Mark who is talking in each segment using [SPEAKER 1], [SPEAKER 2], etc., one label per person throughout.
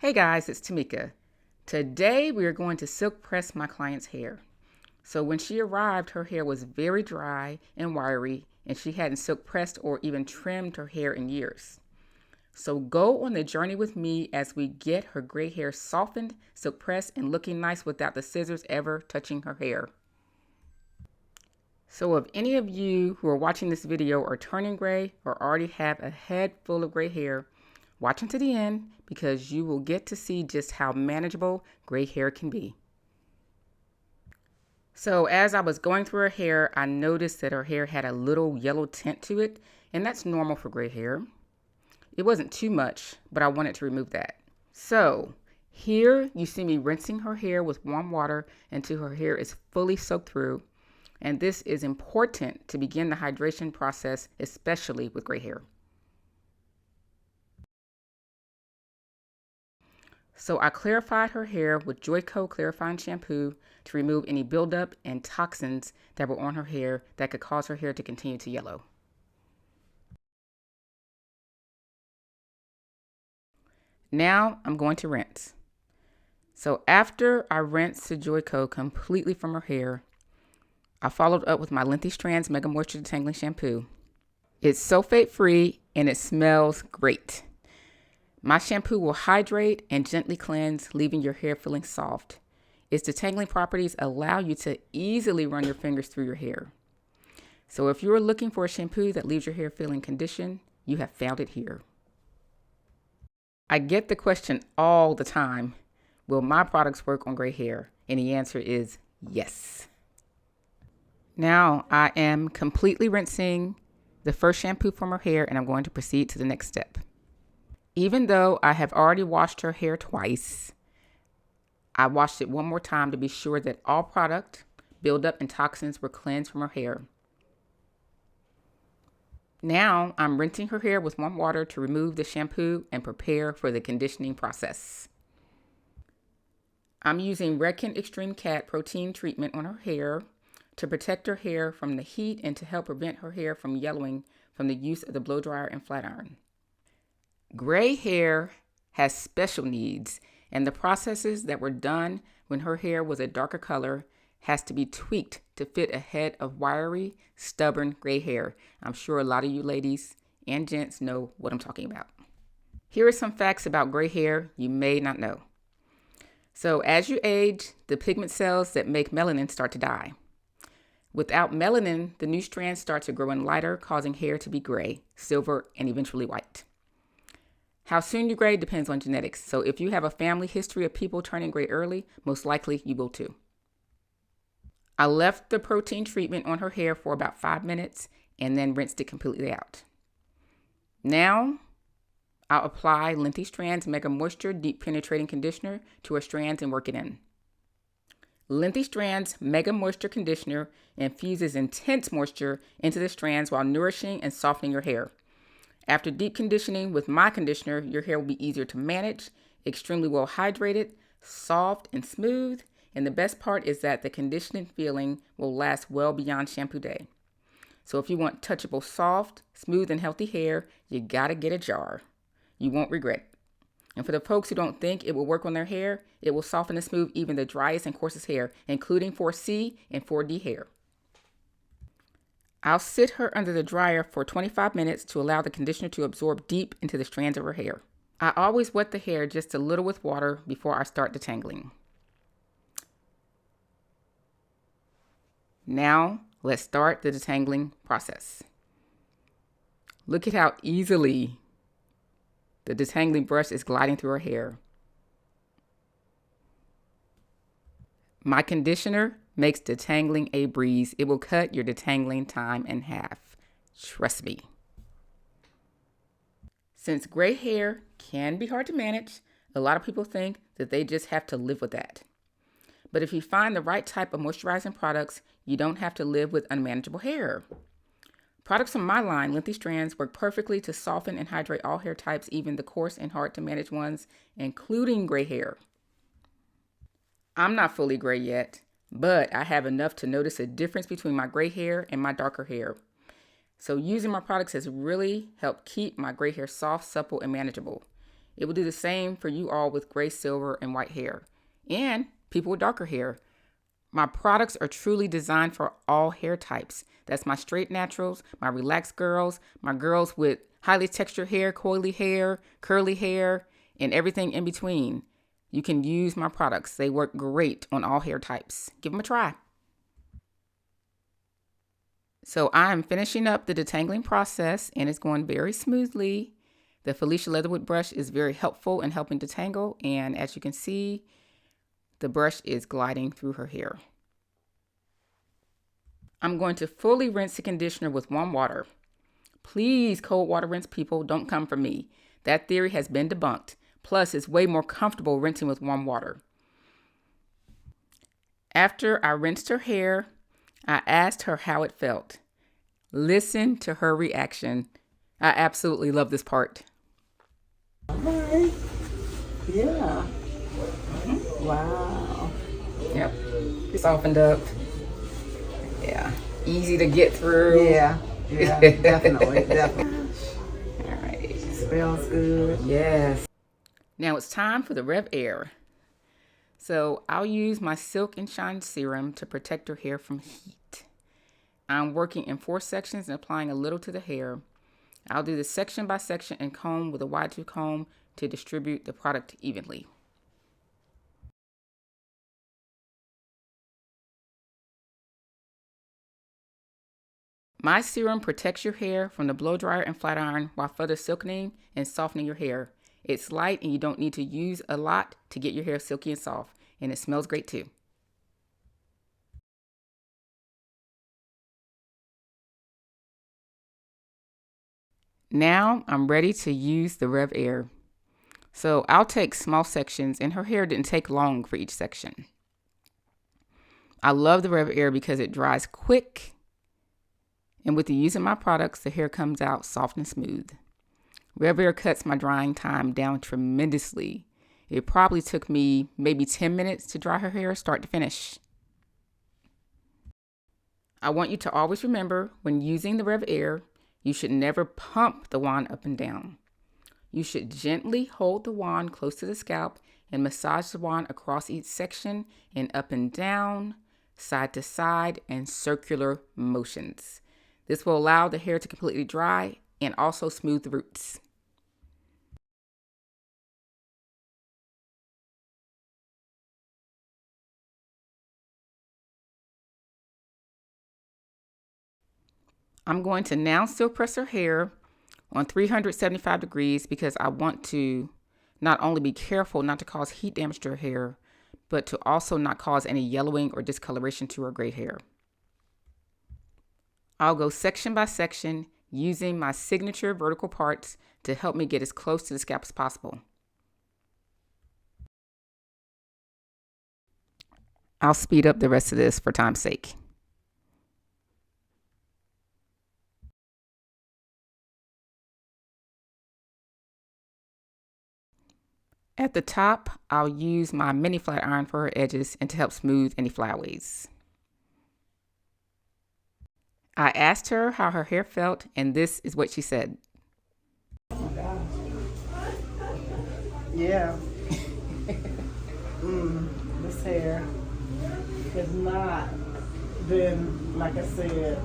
[SPEAKER 1] Hey guys, it's Tamika. Today we are going to silk press my client's hair. So when she arrived, her hair was very dry and wiry, and she hadn't silk pressed or even trimmed her hair in years. So go on the journey with me as we get her gray hair softened, silk pressed, and looking nice without the scissors ever touching her hair. So if any of you who are watching this video are turning gray or already have a head full of gray hair, watch until the end because you will get to see just how manageable gray hair can be. So as I was going through her hair, I noticed that her hair had a little yellow tint to it, and that's normal for gray hair. It wasn't too much, but I wanted to remove that. So here you see me rinsing her hair with warm water until her hair is fully soaked through. And this is important to begin the hydration process, especially with gray hair. So I clarified her hair with Joico clarifying shampoo to remove any buildup and toxins that were on her hair that could cause her hair to continue to yellow. Now I'm going to rinse. So after I rinsed the Joico completely from her hair, I followed up with my lengthy Strands Mega Moisture Detangling Shampoo. It's sulfate free and it smells great. My shampoo will hydrate and gently cleanse, leaving your hair feeling soft. Its detangling properties allow you to easily run your fingers through your hair. So if you're looking for a shampoo that leaves your hair feeling conditioned, you have found it here. I get the question all the time, will my products work on gray hair? And the answer is yes. Now I am completely rinsing the first shampoo from her hair and I'm going to proceed to the next step. Even though I have already washed her hair twice, I washed it one more time to be sure that all product, buildup, and toxins were cleansed from her hair. Now I'm rinsing her hair with warm water to remove the shampoo and prepare for the conditioning process. I'm using Redken Extreme Cat protein treatment on her hair to protect her hair from the heat and to help prevent her hair from yellowing from the use of the blow dryer and flat iron. Gray hair has special needs, and the processes that were done when her hair was a darker color has to be tweaked to fit a head of wiry, stubborn gray hair. I'm sure a lot of you ladies and gents know what I'm talking about. Here are some facts about gray hair you may not know. So as you age, the pigment cells that make melanin start to die. Without melanin, the new strands start to grow in lighter, causing hair to be gray, silver, and eventually white. How soon you gray depends on genetics. So if you have a family history of people turning gray early, most likely you will too. I left the protein treatment on her hair for about 5 minutes and then rinsed it completely out. Now I'll apply Lengthy Strands Mega Moisture Deep Penetrating Conditioner to her strands and work it in. Lengthy Strands Mega Moisture Conditioner infuses intense moisture into the strands while nourishing and softening your hair. After deep conditioning with my conditioner, your hair will be easier to manage, extremely well hydrated, soft and smooth, and the best part is that the conditioning feeling will last well beyond shampoo day. So if you want touchable, soft, smooth, and healthy hair, you gotta get a jar. You won't regret it. And for the folks who don't think it will work on their hair, it will soften and smooth even the driest and coarsest hair, including 4C and 4D hair. I'll sit her under the dryer for 25 minutes to allow the conditioner to absorb deep into the strands of her hair. I always wet the hair just a little with water before I start detangling. Now, let's start the detangling process. Look at how easily the detangling brush is gliding through her hair. My conditioner makes detangling a breeze. It will cut your detangling time in half. Trust me. Since gray hair can be hard to manage, a lot of people think that they just have to live with that. But if you find the right type of moisturizing products, you don't have to live with unmanageable hair. Products from my line, Lengthy Strands, work perfectly to soften and hydrate all hair types, even the coarse and hard to manage ones, including gray hair. I'm not fully gray yet, but I have enough to notice a difference between my gray hair and my darker hair. So using my products has really helped keep my gray hair soft, supple, and manageable. It will do the same for you all with gray, silver, and white hair, and people with darker hair. My products are truly designed for all hair types. That's my straight naturals, my relaxed girls, my girls with highly textured hair, coily hair, curly hair, and everything in between. You can use my products. They work great on all hair types. Give them a try. So I'm finishing up the detangling process, and it's going very smoothly. The Felicia Leatherwood brush is very helpful in helping detangle, and as you can see, the brush is gliding through her hair. I'm going to fully rinse the conditioner with warm water. Please, cold water rinse people, don't come for me. That theory has been debunked. Plus, it's way more comfortable rinsing with warm water. After I rinsed her hair, I asked her how it felt. Listen to her reaction. I absolutely love this part.
[SPEAKER 2] Alright. Yeah. Wow.
[SPEAKER 1] Yep. Softened up. Yeah. Easy to get through.
[SPEAKER 2] Yeah. Yeah. Definitely. Definitely.
[SPEAKER 1] All right.
[SPEAKER 2] Smells good.
[SPEAKER 1] Yes. Now it's time for the RevAir. So I'll use my Silk and Shine Serum to protect her hair from heat. I'm working in 4 sections and applying a little to the hair. I'll do this section by section and comb with a wide tooth comb to distribute the product evenly. My serum protects your hair from the blow dryer and flat iron while further silkening and softening your hair. It's light and you don't need to use a lot to get your hair silky and soft, and it smells great too. Now I'm ready to use the RevAir. So I'll take small sections, and her hair didn't take long for each section. I love the RevAir because it dries quick, and with the use of my products, the hair comes out soft and smooth. RevAir cuts my drying time down tremendously. It probably took me maybe 10 minutes to dry her hair start to finish. I want you to always remember, when using the RevAir, you should never pump the wand up and down. You should gently hold the wand close to the scalp and massage the wand across each section in up and down, side to side, and circular motions. This will allow the hair to completely dry and also smooth the roots. I'm going to now still press her hair on 375 degrees because I want to not only be careful not to cause heat damage to her hair, but to also not cause any yellowing or discoloration to her gray hair. I'll go section by section using my signature vertical parts to help me get as close to the scalp as possible. I'll speed up the rest of this for time's sake. At the top, I'll use my mini flat iron for her edges and to help smooth any flyaways. I asked her how her hair felt, and this is what she said.
[SPEAKER 2] Oh my gosh. Yeah. This hair has not been, like I said,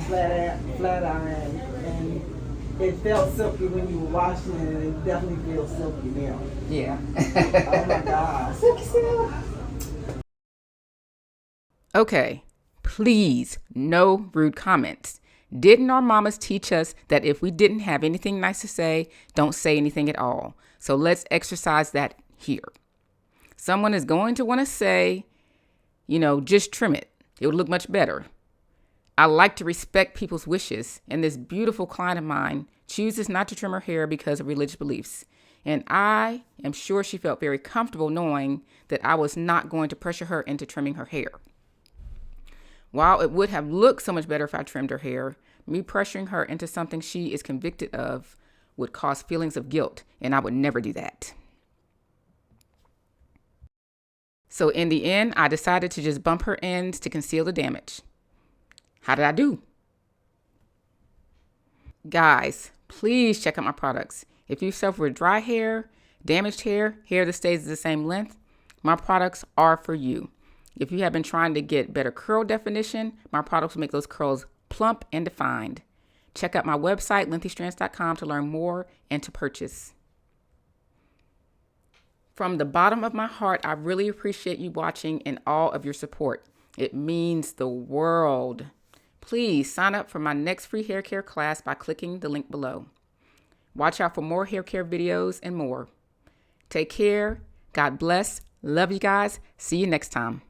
[SPEAKER 2] flat iron, and it felt silky when you were washing it, and it definitely feels silky now.
[SPEAKER 1] Yeah.
[SPEAKER 2] Oh my gosh. Silky silk.
[SPEAKER 1] Okay, please, no rude comments. Didn't our mamas teach us that if we didn't have anything nice to say, don't say anything at all? So let's exercise that here. Someone is going to want to say, just trim it. It would look much better. I like to respect people's wishes, and this beautiful client of mine chooses not to trim her hair because of religious beliefs. And I am sure she felt very comfortable knowing that I was not going to pressure her into trimming her hair. While it would have looked so much better if I trimmed her hair, me pressuring her into something she is convicted of would cause feelings of guilt, and I would never do that. So in the end, I decided to just bump her ends to conceal the damage. How did I do? Guys, please check out my products. If you suffer with dry hair, Damaged hair, hair that stays the same length, my products are for you. If you have been trying to get better curl definition, my products will make those curls plump and defined. Check out my website, lengthystrands.com, to learn more and to purchase. From the bottom of my heart, I really appreciate you watching and all of your support. It means the world. Please sign up for my next free hair care class by clicking the link below. Watch out for more hair care videos and more. Take care. God bless. Love you guys. See you next time.